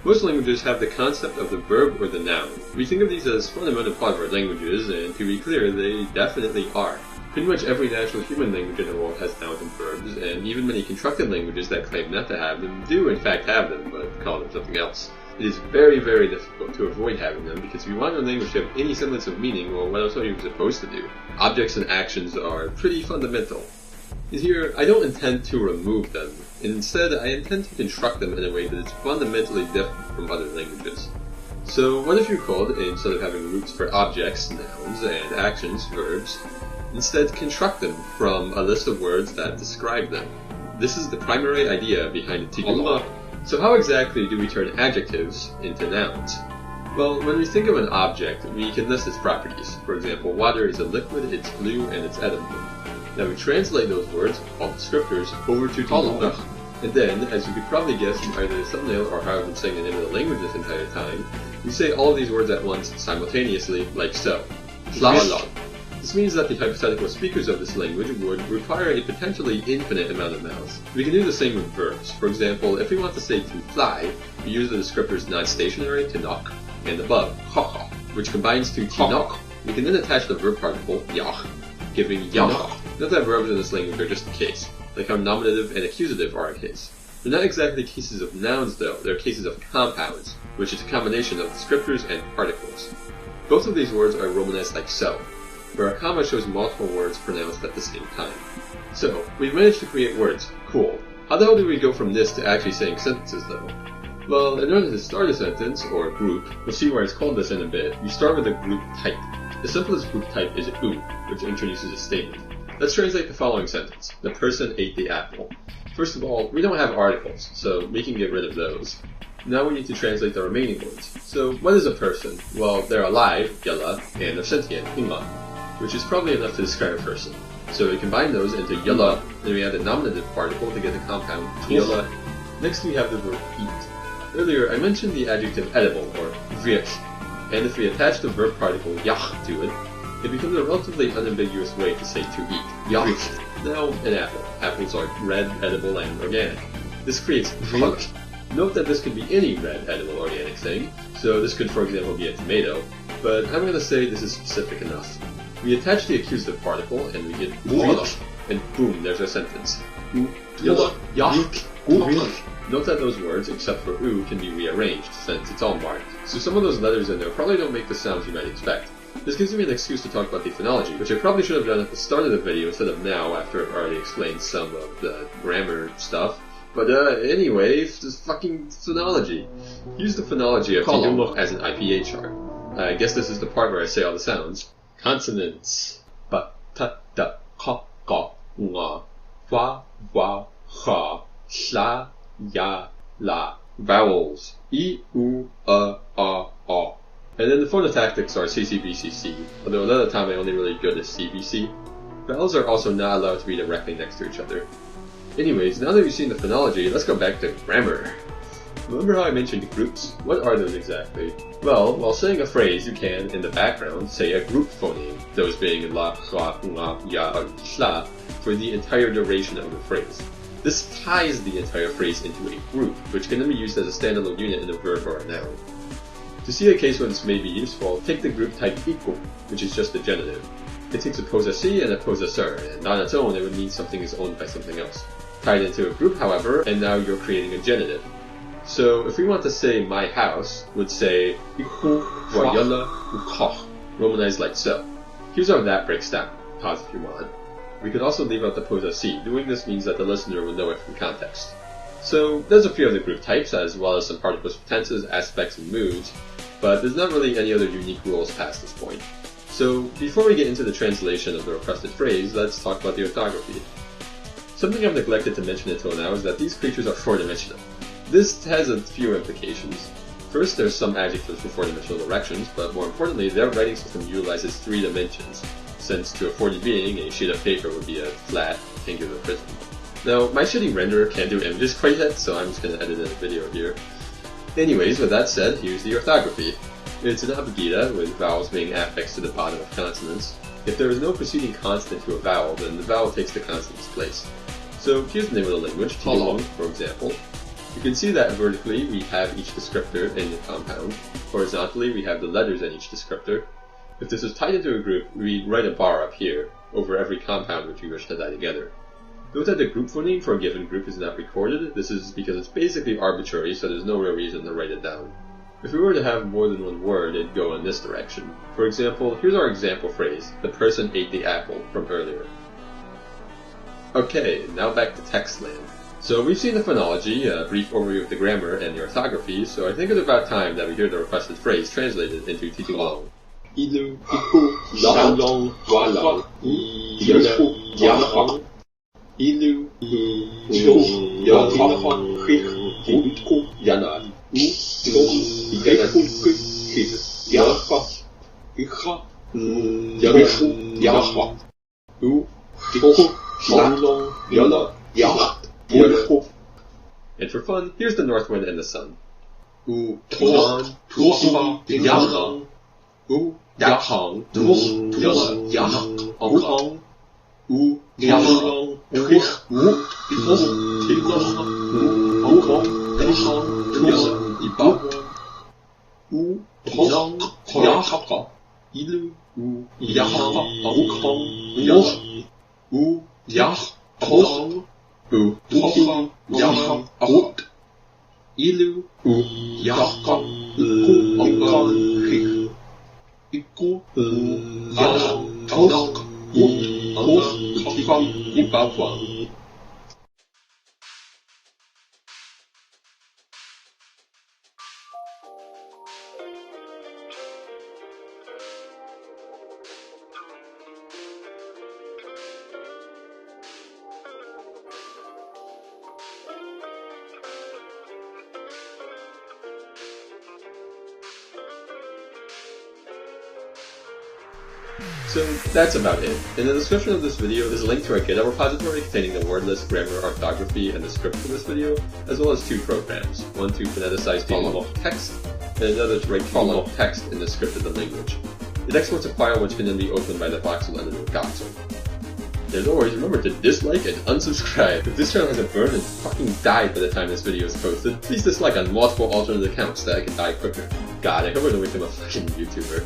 Most languages have the concept of the verb or the noun. We think of these as fundamental part of our languages, and to be clear, they definitely are. Pretty much every natural human language in the world has nouns and verbs, and even many constructed languages that claim not to have them do in fact have them, but call them something else. It is very, very difficult to avoid having them, because if you want a language to have any semblance of meaning, well, what else are you supposed to do? Objects and actions are pretty fundamental. Here, I don't intend to remove them. Instead, I intend to construct them in a way that is fundamentally different from other languages. So, what if you could, instead of having roots for objects, nouns, and actions, verbs, instead construct them from a list of words that describe them? This is the primary idea behind the tiduna. So how exactly do we turn adjectives into nouns? Well, when we think of an object, we can list its properties. For example, water is a liquid, it's blue, and it's edible. Now we translate those words, called descriptors, over to tiduna. And then, as you could probably guess from either the thumbnail or how I've been saying the name of the language this entire time, we say all these words at once simultaneously, like so. xalAn. This means that the hypothetical speakers of this language would require a potentially infinite amount of mouths. We can do the same with verbs. For example, if we want to say to fly, we use the descriptors non-stationary, to knock, and above, ha, which combines to knock. We can then attach the verb particle, yach, giving yach. Note that verbs in this language are just a case, like how nominative and accusative are a case. They're not exactly cases of nouns though, they're cases of compounds, which is a combination of descriptors and particles. Both of these words are romanized like so, where a comma shows multiple words pronounced at the same time. So, we've managed to create words. Cool. How the hell do we go from this to actually saying sentences though? Well, in order to start a sentence, or a group, we'll see why it's called this in a bit, you start with a group type. The simplest group type is u, which introduces a statement. Let's translate the following sentence. The person ate the apple. First of all, we don't have articles, so we can get rid of those. Now we need to translate the remaining words. So, what is a person? Well, they're alive, xalAn, and they're sentient, Agma, which is probably enough to describe a person. So we combine those into xalAn, then we add the nominative particle to get the compound xotla. Next we have the verb eat. Earlier I mentioned the adjective edible, or vrish, and if we attach the verb particle yach to it, it becomes a relatively unambiguous way to say to eat. Yach. Now, an apple. Apples are red, edible, and organic. This creates vrish. Note that this could be any red, edible, organic thing, so this could for example be a tomato, but I'm going to say this is specific enough. We attach the accusative particle and we get vrish, and boom, there's our sentence. Note that those words, except for u, can be rearranged, since it's all marked. So some of those letters in there probably don't make the sounds you might expect. This gives me an excuse to talk about the phonology, which I probably should have done at the start of the video instead of now, after I've already explained some of the grammar stuff. But anyway, this fucking phonology. Use the phonology of tiduna as an IPA chart. I guess this is the part where I say all the sounds. Consonants. Ba, ta, da, ka, ga, nga, wa, wa, ha, sha, ya, la. Vowels. I, u, a, a. And then the phonotactics are CCBCC, although a lot of the time I only really go to CBC. Vowels are also not allowed to be directly next to each other. Anyways, now that we've seen the phonology, let's go back to grammar. Remember how I mentioned groups? What are those exactly? Well, while saying a phrase, you can, in the background, say a group phoneme, those being la, schwa, nga, ya, or shla, for the entire duration of the phrase. This ties the entire phrase into a group, which can then be used as a standalone unit in a verb or a noun. To see a case where this may be useful, take the group type iku, which is just the genitive. It takes a possessee and a possessor, and on its own it would mean something is owned by something else. Tie it into a group, however, and now you're creating a genitive. So if we want to say my house, we'd say iku wa yala ukoch, romanized like so. Here's how that breaks down. Pause if you want. We could also leave out the possessee. Doing this means that the listener will know it from context. So there's a few other group types, as well as some particles for tenses, aspects, and moods, but there's not really any other unique rules past this point. So before we get into the translation of the requested phrase, let's talk about the orthography. Something I've neglected to mention until now is that these creatures are four-dimensional. This has a few implications. First, there's some adjectives for four-dimensional directions, but more importantly, their writing system utilizes 3 dimensions, since to a 4D being, a sheet of paper would be a flat, angular prism. Now, my shitty renderer can't do images quite yet, so I'm just going to edit in a video here. Anyways, with that said, here's the orthography. It's an abugida, with vowels being affixed to the bottom of consonants. If there is no preceding consonant to a vowel, then the vowel takes the consonant's place. So here's the name of the language, Conlang, for example. You can see that vertically we have each descriptor in the compound. Horizontally we have the letters in each descriptor. If this is tied into a group, we write a bar up here over every compound which we wish to tie together. Note that the group phoneme for a given group is not recorded. This is because it's basically arbitrary, so there's no real reason to write it down. If we were to have more than one word, it'd go in this direction. For example, here's our example phrase, the person ate the apple, from earlier. Okay, now back to text land. So we've seen the phonology, a brief overview of the grammar and the orthography, so I think it's about time that we hear the requested phrase translated into tiduna. Ilu, iku, xalAn, walang, yana, ilu, chu, yana, hik, utku, yana, u, iku, hik, yaha, iha, yahu, yaha, u, iku, xalAn, yana, yaha. And for fun, here's the north wind and the sun. U, tuan, tuha, yana, u, yakang, yana, yana, angkang, u, yakang, twich, u, tigana, angkang, yakang, yana, ibawan, u, tang, yahaka, ilu, u, yaha, angkang, yana, u, yah, tang, u, tuha, yaha, out, ilu, u, yaka, iku, angkang, hik, iku, yaha, tang, u, angkang, ibawan. So that's about it. In the description of this video is a link to our GitHub repository containing the word list, grammar, orthography, and the script for this video, as well as two programs, one to phoneticize column of text, and another to write column of text in the script of the language. It exports a file which can then be opened by the voxel editor Xotla. As always, remember to dislike and unsubscribe. If this channel hasn't burned and fucking died by the time this video is posted, please dislike on multiple alternate accounts so that I can die quicker. God, I hope I don't become a fucking YouTuber.